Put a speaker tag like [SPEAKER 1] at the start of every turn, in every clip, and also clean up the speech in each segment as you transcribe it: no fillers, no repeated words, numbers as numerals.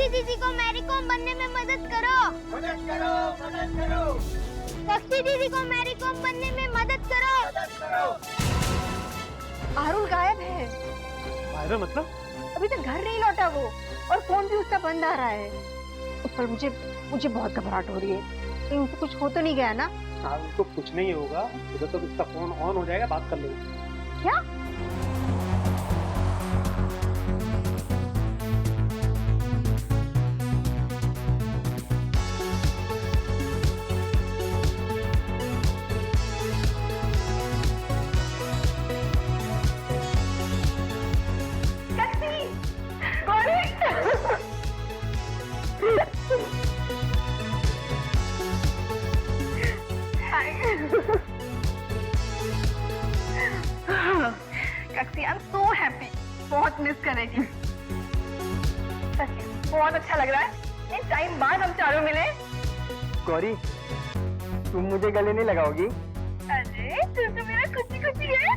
[SPEAKER 1] कक्षी दीदी को Mary com बनने में मदद करो।
[SPEAKER 2] मदद करो, मदद करो।
[SPEAKER 1] कक्षी दीदी को मैरी कॉम बनने में मदद करो।
[SPEAKER 2] मदद करो।
[SPEAKER 3] आरुल गायब है।
[SPEAKER 4] गायब मतलब?
[SPEAKER 3] अभी तक घर नहीं लौटा वो, और फोन भी उसका बंद आ रहा है। पर मुझे बहुत घबराहट हो रही है। कहीं उसे कुछ हो तो नहीं गया ना?
[SPEAKER 4] तो कुछ नहीं होगा, जब तक इसका फोन ऑन हो जाएगा बात कर लेंगे।
[SPEAKER 3] क्या?
[SPEAKER 5] कक्षी, आई एम सो हैप्पी। बहुत मिस करेगी। सच में बहुत अच्छा लग रहा है, इस टाइम बाद हम चारों मिले।
[SPEAKER 2] गौरी, तुम मुझे गले नहीं लगाओगी?
[SPEAKER 5] अरे तू तो मेरा खुशी खुशी है।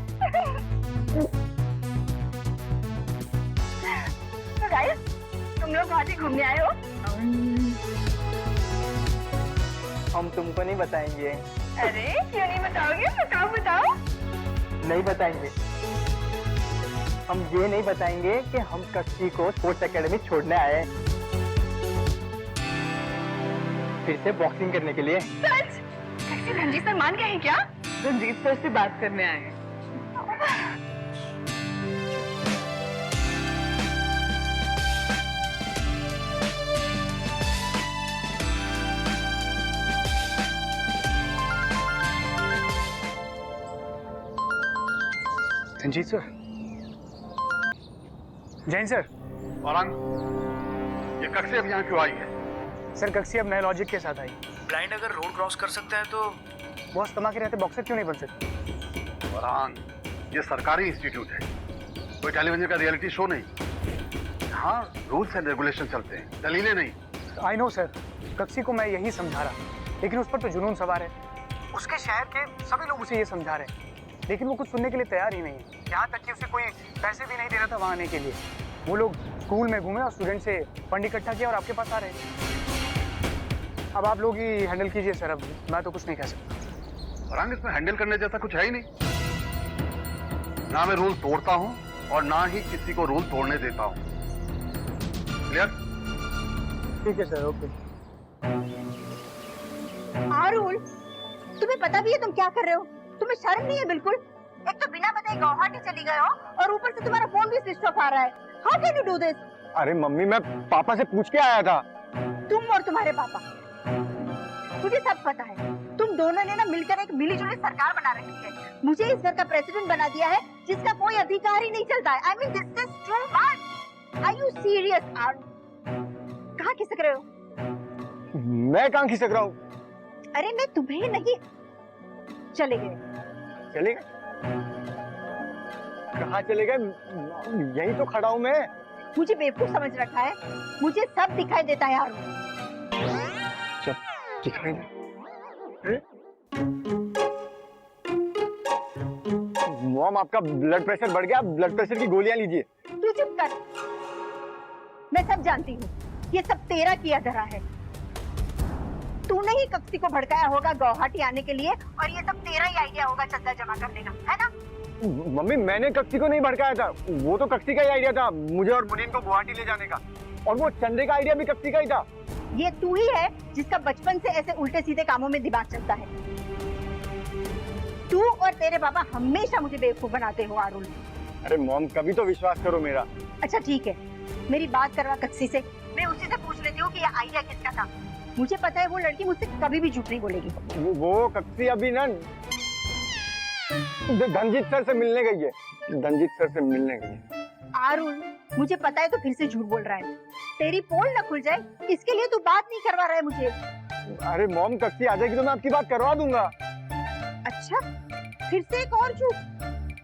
[SPEAKER 5] तो गाइस, तुम लोग गुवाहाटी घूमने आए हो?
[SPEAKER 2] हम तुमको नहीं बताएंगे।
[SPEAKER 5] अरे क्यों नहीं बताओगे? बताओ बताओ।
[SPEAKER 2] नहीं बताएंगे। हम ये नहीं बताएंगे कि हम कक्षी को स्पोर्ट्स एकेडमी छोड़ने आए हैं, फिर से बॉक्सिंग करने के लिए।
[SPEAKER 5] सच? कक्षी रणजीत सर मान गए हैं क्या? रणजीत सर से बात करने आए हैं।
[SPEAKER 4] रंजीत सर। जैन सर।
[SPEAKER 6] औरंग, ये कक्षी अब यहाँ क्यों आई है?
[SPEAKER 4] सर कक्षी अब नए लॉजिक के साथ आई। ब्लाइंड अगर रोड क्रॉस कर सकता है तो बॉस कमा के रहते बॉक्सर क्यों नहीं बन सकते?
[SPEAKER 6] औरंग, ये सरकारी इंस्टीट्यूट है, कोई टेलीविजन का रियलिटी शो नहीं। हाँ, रूल्स एंड रेगुलेशन चलते हैं, दलीलें नहीं।
[SPEAKER 4] आई नो सर, कक्षी को मैं यही समझा रहा, लेकिन उस पर तो जुनून सवार है। उसके शहर के सभी लोग उसे ये समझा रहे हैं, लेकिन वो कुछ सुनने के लिए तैयार ही नहीं है। यहाँ तक कि उसे कोई पैसे भी नहीं दे रहा था वहाँ आने के लिए। वो लोग स्कूल में घूमे और स्टूडेंट से फंड इकट्ठा किया और आपके पास आ रहे हैं। अब आप लोग ही हैंडल कीजिए सर, अब मैं तो कुछ नहीं कह सकता।
[SPEAKER 6] औरंग, इसमें हैंडल करने जैसा कुछ है ही नहीं। ना मैं रूल तोड़ता हूँ और ना ही किसी को रूल तोड़ने देता हूँ। क्लियर?
[SPEAKER 4] ठीक है सर, ओके।
[SPEAKER 3] आरुल, तुम्हें पता भी है तुम क्या कर रहे हो? तुम्हें शर्म नहीं है बिल्कुल? एक तो बिना बताए गुवाहाटी चली गए हो और ऊपर से तुम्हारा फोन भी स्विच ऑफ आ रहा है। How can you do this?
[SPEAKER 2] अरे मम्मी, मैं पापा से पूछ के आया था।
[SPEAKER 3] तुम और तुम्हारे पापा, मुझे सब पता है। तुम दोनों ने ना मिलकर एक मिलीजुली सरकार बना रखी है। मुझे इस घर का प्रेसिडेंट बना दिया है जिसका कोई अधिकार ही नहीं चलता है। I mean this is too much. Are you serious? कहाँ खिसक रहे हो?
[SPEAKER 2] मैं कहाँ खिसक रहा हूँ?
[SPEAKER 3] अरे मैं तुम्हें नहीं, चले गए।
[SPEAKER 2] चले गए? कहाँ चले गए? यही तो खड़ा हूँ मैं।
[SPEAKER 3] मुझे बेवकूफ समझ रखा है? मुझे सब दिखाई देता है यार।
[SPEAKER 2] दिखाई दे। मॉम, आपका ब्लड प्रेशर बढ़ गया, ब्लड प्रेशर की गोलियां लीजिए।
[SPEAKER 3] तू चुप कर। मैं सब जानती हूँ, ये सब तेरा किया धरा है। तूने ही कक्षी को भड़काया होगा गुवाहाटी आने के लिए, और ये सब तेरा ही आइडिया होगा चंदा जमा करने का, है ना?
[SPEAKER 2] मम्मी, मैंने कक्षी को नहीं भड़काया था, वो तो कक्षी का ही आइडिया था, मुझे और मुनीन को गुवाहाटी ले जाने का। और वो चंदे का आइडिया भी कक्षी का ही था।
[SPEAKER 3] ये तू ही है जिसका बचपन से ऐसे उल्टे सीधे कामों में दिमाग चलता है। तू और तेरे पापा हमेशा मुझे बेवकूफ बनाते हो आरुल।
[SPEAKER 2] अरे मॉम, कभी तो विश्वास करो मेरा।
[SPEAKER 3] अच्छा ठीक है, मेरी बात करवा कक्षी से, मैं उसी से पूछ लेती हूँ कि ये आइडिया किसका था। मुझे पता है वो लड़की मुझसे कभी भी झूठ नहीं बोलेगी।
[SPEAKER 2] वो कक्षी अभी ना धनजीत सर से मिलने गई है। धनजीत सर से मिलने गई है।
[SPEAKER 3] आरुल, मुझे पता है तो फिर से झूठ बोल रहा है। तेरी पोल न खुल जाए इसके लिए तू बात नहीं करवा रहा है मुझे।
[SPEAKER 2] अरे मॉम, कक्षी आ जाएगी तो मैं आपकी बात करवा दूंगा।
[SPEAKER 3] अच्छा, फिर से एक और झूठ?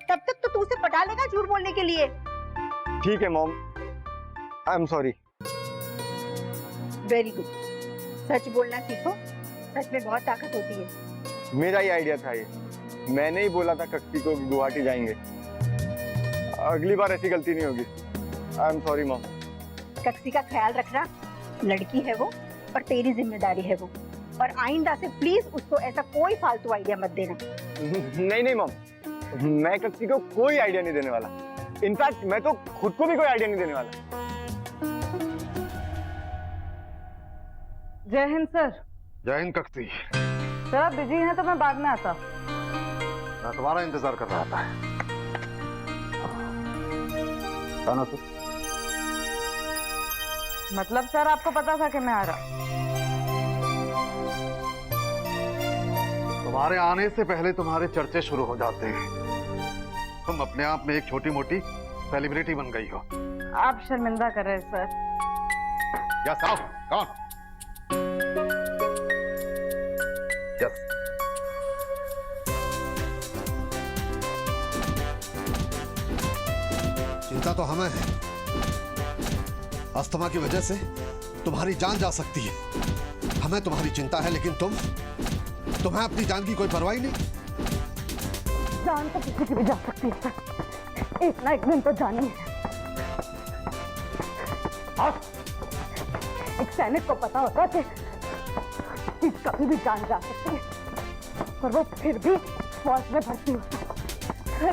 [SPEAKER 3] तब तक तो तू उसे पटा लेगा झूठ बोलने के लिए।
[SPEAKER 2] ठीक है mom, I am sorry.
[SPEAKER 3] Very good, सच बोलना सीखो, सच में बहुत ताकत होती है।
[SPEAKER 2] मेरा ही आइडिया था ये, मैंने ही बोला था कक्षी को गुवाहाटी जाएंगे। अगली बार ऐसी गलती नहीं होगी। I am sorry mom.
[SPEAKER 3] कक्षी का ख्याल रखना, लड़की है वो और तेरी जिम्मेदारी है वो, और आइंदा से प्लीज उसको ऐसा कोई फालतू आइडिया मत देना।
[SPEAKER 2] नहीं नहीं मॉम, मैं कक्षी को कोई आइडिया नहीं देने वाला। इनफैक्ट मैं तो खुद को भी कोई आइडिया नहीं देने वाला।
[SPEAKER 5] जय हिंद सर।
[SPEAKER 6] जय हिंद कक्षी।
[SPEAKER 5] सर आप बिजी हैं तो मैं बाद में आता।
[SPEAKER 6] मैं तुम्हारा इंतजार कर रहा था। ना तो
[SPEAKER 5] मतलब सर आपको पता था कि मैं आ रहा?
[SPEAKER 6] तुम्हारे आने से पहले तुम्हारे चर्चे शुरू हो जाते हैं। तुम अपने आप में एक छोटी मोटी सेलिब्रिटी बन गई हो।
[SPEAKER 5] आप शर्मिंदा कर रहे हैं सर।
[SPEAKER 6] यस आओ, कौन? यस।
[SPEAKER 7] चिंता तो हमें है। अस्थमा की वजह से तुम्हारी जान जा सकती है। हमें तुम्हारी चिंता है, लेकिन तुम्हें अपनी जान की कोई परवाह ही नहीं।
[SPEAKER 5] जान तो किसी की भी जा सकती है सर, एक ना एक दिन तो जानी है। एक सैनिक को पता होता है कि कभी भी जान जा सकती है, पर वो फिर भी फौज में भर्ती होता है।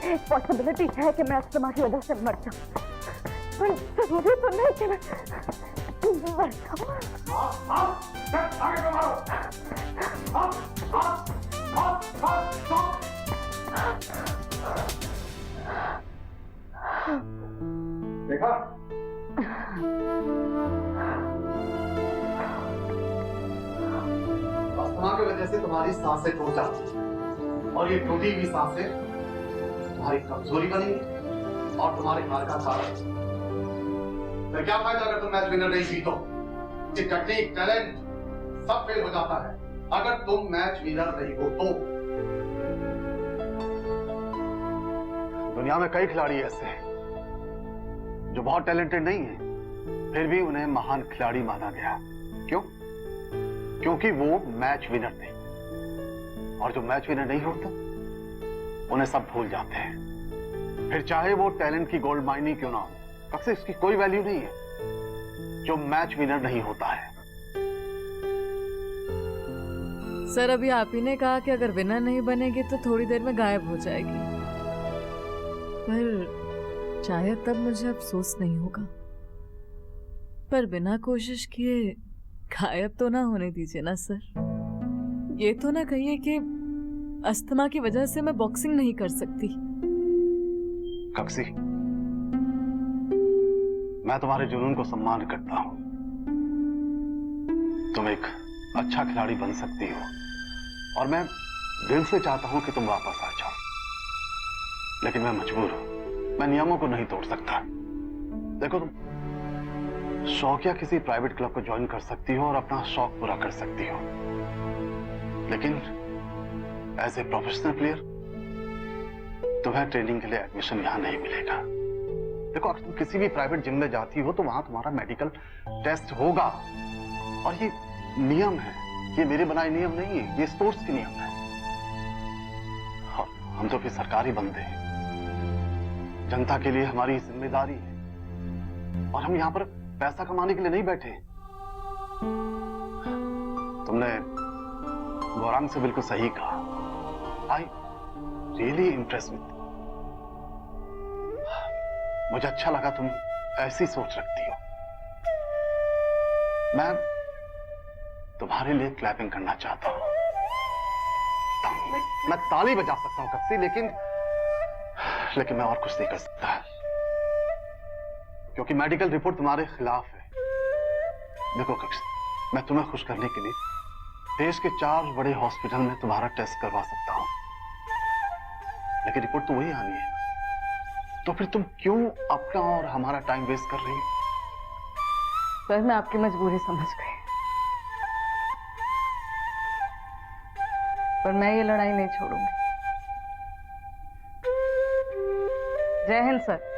[SPEAKER 5] एक पॉसिबिलिटी है कि मैं अस्थमा की वजह से मर जाऊं, पर जरूरी तो नहीं कि मैं मर जाऊं।
[SPEAKER 6] देखा?
[SPEAKER 7] अस्थमा की वजह से तुम्हारी सांसें टूट जाती हैं, और ये टूटी हुई सांसें तुम्हारी कमजोरी बनेंगी और तुम्हारे हार का कारण। फिर क्या फायदा अगर तुम मैच विनर नहीं जीतो? टेक्निक, टैलेंट सब फेल हो जाता है अगर तुम मैच विनर नहीं हो तो।
[SPEAKER 6] दुनिया में कई खिलाड़ी ऐसे हैं जो बहुत टैलेंटेड नहीं है, फिर भी उन्हें महान खिलाड़ी माना गया। क्यों? क्योंकि वो मैच विनर थे। और जो मैच विनर नहीं होता उन्हें सब भूल जाते हैं, फिर चाहे वो टैलेंट की गोल्ड माइन ही क्यों ना हो। अक्सर इसकी कोई वैल्यू नहीं है जो मैच विनर नहीं होता है।
[SPEAKER 8] सर अभी आप ही ने कहा कि अगर विनर नहीं बनेगी तो थोड़ी देर में गायब हो जाएगी, पर शायद तब मुझे अफसोस नहीं होगा। पर बिना कोशिश किए गायब तो ना होने दीजिए ना सर। ये तो ना कहिए कि अस्थमा की वजह से मैं बॉक्सिंग नहीं कर सकती।
[SPEAKER 6] कक्षी, मैं तुम्हारे जुनून को सम्मान करता हूं। तुम एक अच्छा खिलाड़ी बन सकती हो और मैं दिल से चाहता हूं कि तुम वापस आ जाओ, लेकिन मैं मजबूर हूं। मैं नियमों को नहीं तोड़ सकता। देखो, तुम शौकिया किसी प्राइवेट क्लब को ज्वाइन कर सकती हो और अपना शौक पूरा कर सकती हो, लेकिन एज ए प्रोफेशनल प्लेयर तुम्हें ट्रेनिंग के लिए एडमिशन यहां नहीं मिलेगा। देखो, अगर तुम किसी भी प्राइवेट जिम में जाती हो तो वहां तुम्हारा मेडिकल टेस्ट होगा, और ये नियम है। ये मेरे बनाए नियम नहीं है, ये स्पोर्ट्स के नियम है। और हम तो फिर सरकारी बंदे हैं, जनता के लिए हमारी जिम्मेदारी है, और हम यहां पर पैसा कमाने के लिए नहीं बैठे। तुमने गौरांग से बिल्कुल सही कहा। I really impress with. मुझे अच्छा लगा तुम ऐसी सोच रखती हो। मैं तुम्हारे लिए क्लैपिंग करना चाहता हूं। मैं ताली बजा सकता हूं कक्षी, लेकिन मैं और कुछ नहीं कर सकता, क्योंकि मेडिकल रिपोर्ट तुम्हारे खिलाफ है। देखो कक्षी, मैं तुम्हें खुश करने के लिए देश के 4 बड़े हॉस्पिटल में तुम्हारा टेस्ट करवा सकता हूं, लेकिन रिपोर्ट तो वही आनी है। तो फिर तुम क्यों अपना और हमारा टाइम वेस्ट कर रही हो?
[SPEAKER 5] सर मैं आपकी मजबूरी समझ गई, पर मैं ये लड़ाई नहीं छोड़ूंगी। जय हिंद सर।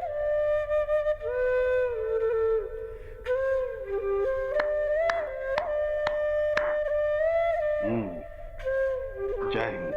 [SPEAKER 6] जय हिंद।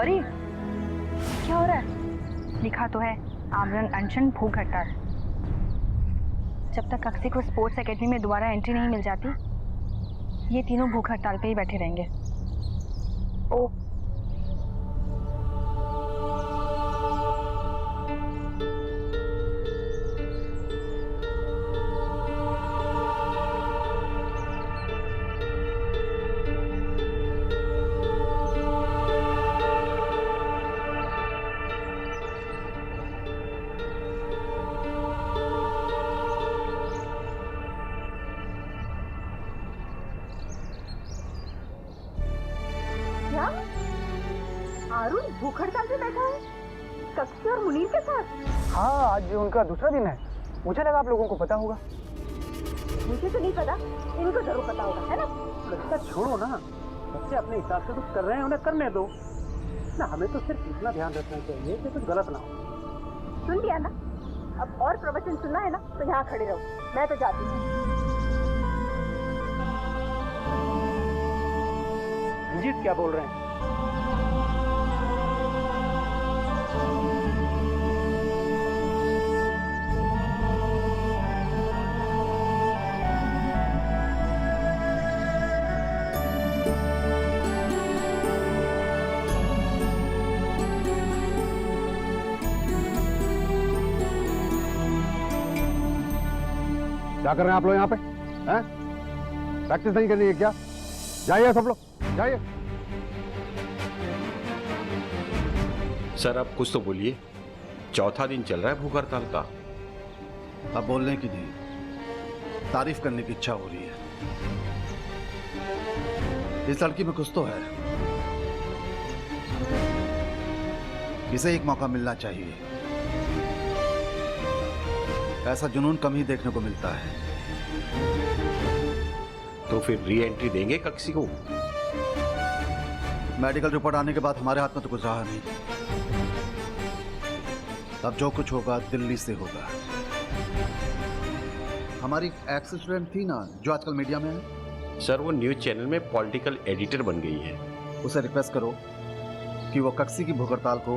[SPEAKER 3] गौरी, क्या हो रहा है? लिखा तो है आमरण अनशन भूख हड़ताल। जब तक अक्षय को स्पोर्ट्स एकेडमी में दोबारा एंट्री नहीं मिल जाती, ये तीनों भूख हड़ताल पे ही बैठे रहेंगे। ओ
[SPEAKER 5] क्या आरुण भूख हड़ताल पे बैठा है कक्षी और मुनीर के साथ?
[SPEAKER 4] हाँ, आज उनका दूसरा दिन है। मुझे लगा आप लोगों को पता होगा।
[SPEAKER 5] मुझे तो नहीं पता, इनको जरूर पता होगा, है ना?
[SPEAKER 9] बच्चा छोड़ो ना, बच्चे अपने हिसाब से कुछ कर रहे हैं, उन्हें करने दो ना। हमें तो सिर्फ इतना ध्यान रखना चाहिए कि कुछ गलत ना हो।
[SPEAKER 5] सुन लिया ना? अब और प्रवचन सुनना है ना तो यहाँ खड़े रहो, मैं तो जाती हूँ।
[SPEAKER 9] रंजीत क्या बोल रहे हैं?
[SPEAKER 2] क्या कर रहे हैं आप लोग यहाँ पे? हैं? प्रैक्टिस नहीं करनी है क्या? जाइए सब लोग, जाइए।
[SPEAKER 10] सर आप कुछ तो बोलिए, चौथा दिन चल रहा है भूख हड़ताल का।
[SPEAKER 7] अब बोलने की नहीं, तारीफ करने की इच्छा हो रही है। इस लड़की में कुछ तो है, इसे एक मौका मिलना चाहिए। ऐसा जुनून कम ही देखने को मिलता है।
[SPEAKER 10] तो फिर री एंट्री देंगे कक्षी को?
[SPEAKER 7] मेडिकल रिपोर्ट आने के बाद हमारे हाथ में तो कुछ रहा नहीं। अब जो कुछ होगा दिल्ली से होगा। हमारी एक्स स्टूडेंट थी ना जो आजकल मीडिया में है,
[SPEAKER 10] सर वो न्यूज चैनल में पॉलिटिकल एडिटर बन गई है।
[SPEAKER 7] उसे रिक्वेस्ट करो कि वो कक्षी की भूख हड़ताल को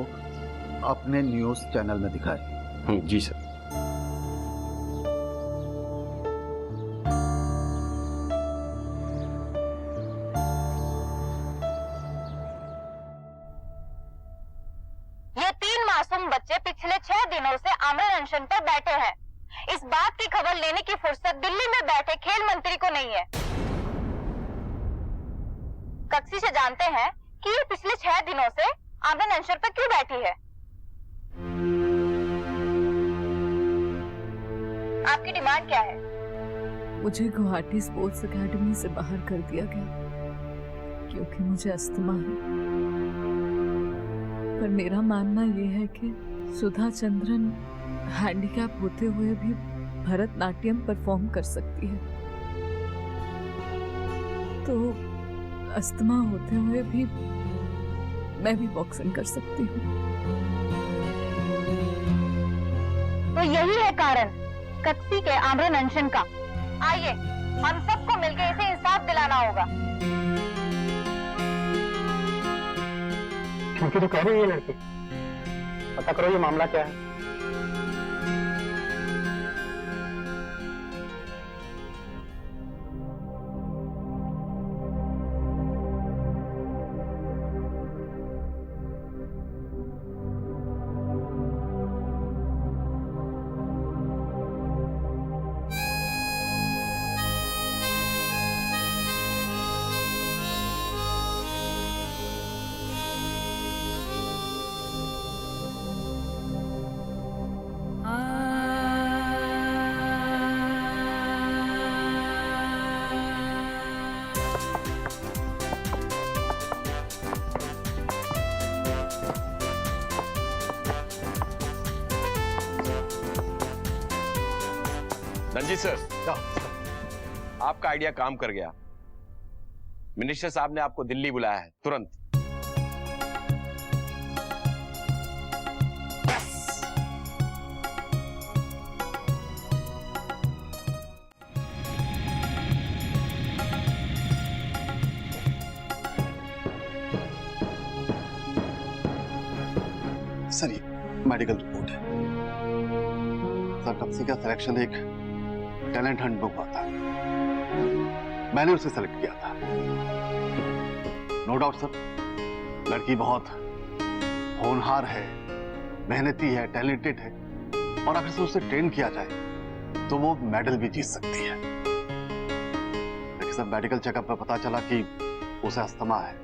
[SPEAKER 7] अपने न्यूज चैनल में दिखाए।
[SPEAKER 10] जी सर।
[SPEAKER 1] ये 3 मासूम बच्चे पिछले 6 दिनों से आमरण अनशन पर बैठे हैं। इस बात की खबर लेने की फुर्सत दिल्ली में बैठे खेल मंत्री को नहीं है। कक्षी से जानते हैं कि ये पिछले 6 दिनों से आमरण अनशन पर क्यों बैठी है। आपकी डिमांड क्या है?
[SPEAKER 8] मुझे गुवाहाटी स्पोर्ट्स एकेडमी से बाहर कर दिया गया क्योंकि मुझे अस्थमा है। पर मेरा मानना यह है कि सुधा चंद्रन हैंडीकैप होते हुए भी भरतनाट्यम परफॉर्म कर सकती है, तो अस्थमा होते हुए भी मैं भी बॉक्सिंग कर सकती हूँ।
[SPEAKER 1] तो यही है कारण कक्षी के आमरण अनशन का। आइए हम सबको मिलकर इसे इंसाफ दिलाना होगा।
[SPEAKER 9] क्योंकि तो कह रही है ये लड़की। पता करो ये मामला क्या है।
[SPEAKER 10] रंजीत सर, आपका आइडिया काम कर गया। मिनिस्टर साहब ने आपको दिल्ली बुलाया है तुरंत।
[SPEAKER 6] सर ये मेडिकल रिपोर्ट है सर। कप्सी का सिलेक्शन एक टैलेंट हंट में हुआ था, मैंने उसे सेलेक्ट किया था। नो डाउट सर, लड़की बहुत होनहार है, मेहनती है, टैलेंटेड है, और अगर से उसे ट्रेन किया जाए तो वो मेडल भी जीत सकती है। लेकिन सर मेडिकल चेकअप में पता चला कि उसे अस्थमा है,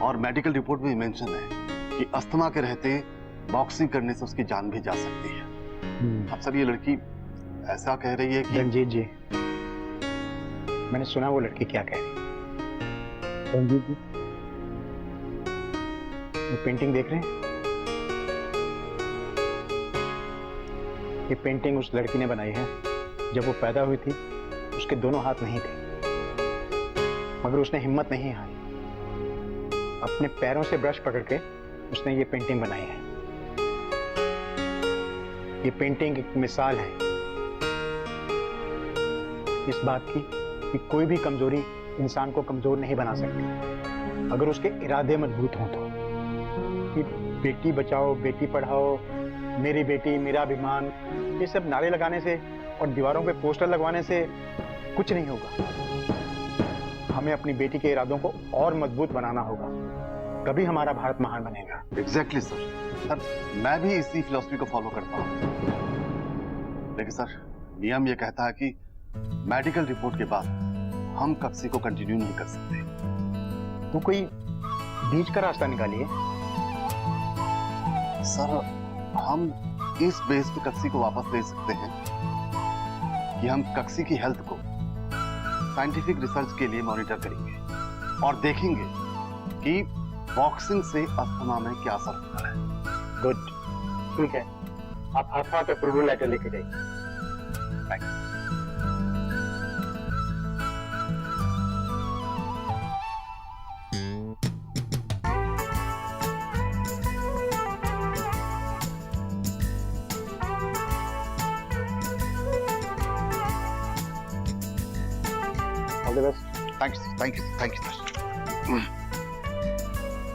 [SPEAKER 6] और मेडिकल रिपोर्ट में मेंशन है कि अस्थमा के रहते बॉक्सिंग करने से उसकी जान भी जा सकती है। अब सर ये लड़की ऐसा कह रही है कि
[SPEAKER 9] रंजीत जी, मैंने सुना वो लड़की क्या कह रही है। रंजीत जी, ये पेंटिंग देख रहे हैं? ये पेंटिंग उस लड़की ने बनाई है। जब वो पैदा हुई थी उसके दोनों हाथ नहीं थे, मगर उसने हिम्मत नहीं हारी, अपने पैरों से ब्रश पकड़ के उसने ये पेंटिंग बनाई है। ये पेंटिंग एक मिसाल है इस बात की कि कोई भी कमजोरी इंसान को कमजोर नहीं बना सकती, अगर उसके इरादे मजबूत हों तो। कि बेटी बचाओ, बेटी पढ़ाओ, मेरी बेटी, मेरा अभिमान, ये सब नारे लगाने से और दीवारों पे पोस्टर लगवाने से कुछ नहीं होगा। हमें अपनी बेटी के इरादों को और मजबूत बनाना होगा, तभी हमारा भारत महान बनेगा।
[SPEAKER 6] Exactly sir. सर मैं भी इसी फिलॉसफी को फॉलो करता हूँ, लेकिन सर नियम ये कहता है कि मेडिकल रिपोर्ट के बाद हम कप्सी को कंटिन्यू नहीं कर सकते।
[SPEAKER 9] तो कोई बीच का रास्ता निकालिए।
[SPEAKER 6] सर हम इस बेस पे कक्सी को वापस ले सकते हैं कि हम कक्सी की हेल्थ को साइंटिफिक रिसर्च के लिए मॉनिटर करेंगे और देखेंगे कि बॉक्सिंग से अस्थमा में क्या असर होता है।
[SPEAKER 9] गुड, ठीक है, आप हाथ अप्रूवल लेटर लेके जाइए। All the best.
[SPEAKER 6] Thank you sir.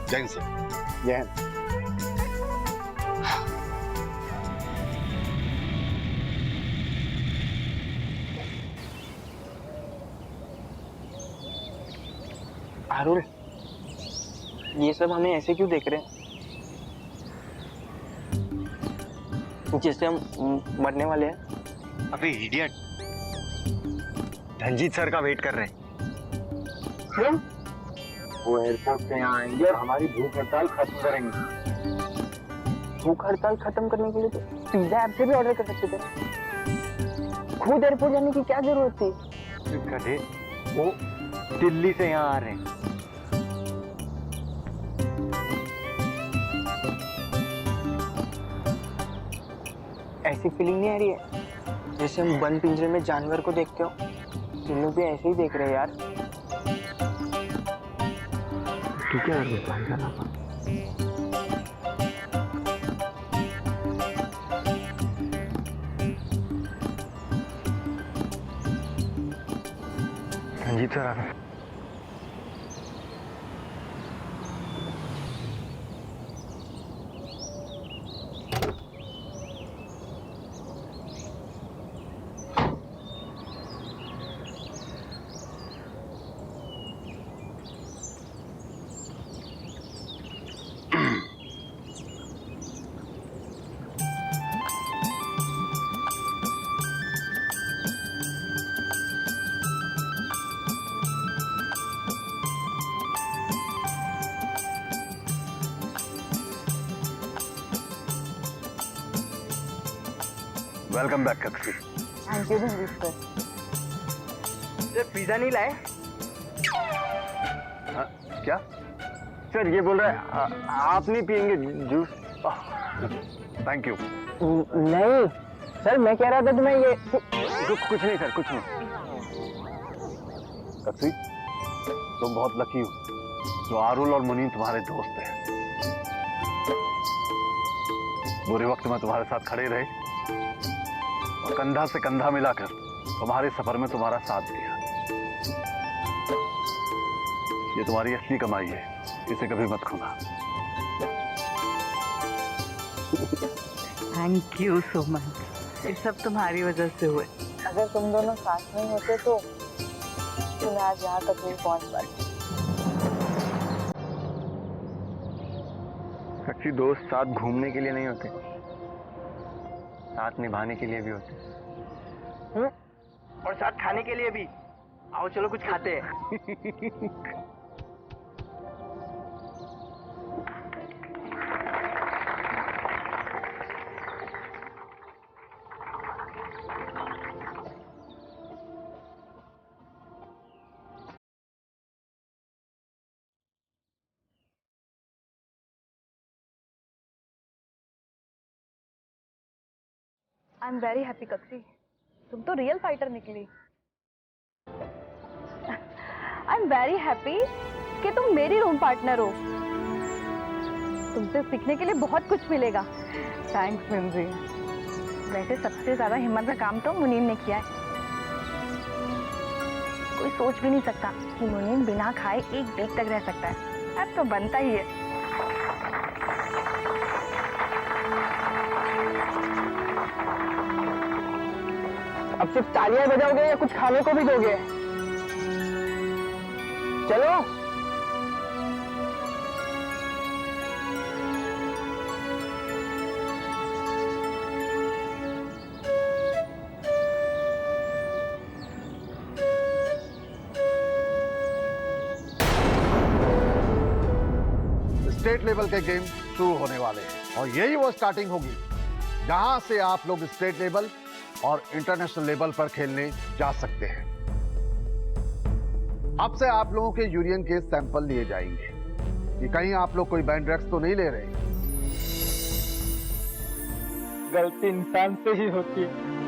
[SPEAKER 6] जय हिंद सर।
[SPEAKER 9] जय हिंद।
[SPEAKER 11] अरुण, ये सब हमें ऐसे क्यों देख रहे हैं जैसे हम मरने वाले हैं?
[SPEAKER 2] अबे इडियट, रंजीत सर का वेट कर रहे हैं।
[SPEAKER 11] क्यों?
[SPEAKER 9] वो एयरपोर्ट से यहाँ आएंगे और हमारी भूख हड़ताल खत्म करेंगे।
[SPEAKER 11] भूख हड़ताल खत्म करने के लिए तो पिज्जा ऐप से भी ऑर्डर कर सकते थे। खुद एयरपोर्ट जाने की क्या जरूरत थी?
[SPEAKER 2] गधे, वो दिल्ली से यहाँ आ रहे हैं।
[SPEAKER 11] ऐसी फीलिंग नहीं आ रही है जैसे हम बंद पिंजरे में जानवर को देखते हो? इन लोग भी ऐसे ही देख रहे हैं यार।
[SPEAKER 9] तू क्या कर रहा है?
[SPEAKER 2] रंजीत सर आ रहे हैं। वेलकम बैक कक्सी।
[SPEAKER 11] Thank you Ranjeet sir. ये पिज्जा नहीं लाए?
[SPEAKER 2] क्या सर? ये बोल रहा है आप नहीं पियेंगे जूस? Thank you.
[SPEAKER 11] नहीं सर, मैं कह रहा था तुम्हें ये
[SPEAKER 2] कुछ नहीं सर, कुछ नहीं।
[SPEAKER 6] कक्सी तुम बहुत लकी हो जो आरुल और मुनीम तुम्हारे दोस्त हैं। बुरे वक्त में तुम्हारे साथ खड़े रहे और कंधा से कंधा मिलाकर तुम्हारे सफर में तुम्हारा साथ दिया। ये तुम्हारी असली कमाई है, इसे कभी मत खोना।
[SPEAKER 8] Thank you so much. ये सब तुम्हारी वजह से हुए।
[SPEAKER 11] अगर तुम दोनों साथ में होते तो मैं आज यहाँ तक नहीं पहुँच पाती।
[SPEAKER 2] साक्षी, दोस्त साथ घूमने के लिए नहीं होते, साथ निभाने के लिए भी होते।
[SPEAKER 11] और साथ खाने के लिए भी। आओ चलो कुछ खाते हैं।
[SPEAKER 5] आई एम वेरी हैप्पी कक्षी, तुम तो रियल फाइटर निकली। आई एम वेरी हैप्पी कि तुम मेरी रूम पार्टनर हो। तुमसे सीखने के लिए बहुत कुछ मिलेगा। थैंक्स मिंजी।
[SPEAKER 11] वैसे सबसे ज्यादा हिम्मत का काम तो मुनीम ने किया है। कोई सोच भी नहीं सकता कि मुनीम बिना खाए एक वीक तक रह सकता है। अब तो बनता ही है। अब सिर्फ तालियां बजाओगे या कुछ खाने को भी दोगे? चलो।
[SPEAKER 7] स्टेट लेवल के गेम शुरू होने वाले हैं और यही वो स्टार्टिंग होगी जहां से आप लोग स्टेट लेवल और इंटरनेशनल लेवल पर खेलने जा सकते हैं। अब से आप लोगों के यूरिन के सैंपल लिए जाएंगे कि कहीं आप लोग कोई बैंड ड्रग्स तो नहीं ले रहे।
[SPEAKER 11] गलती इंसान से ही होती है।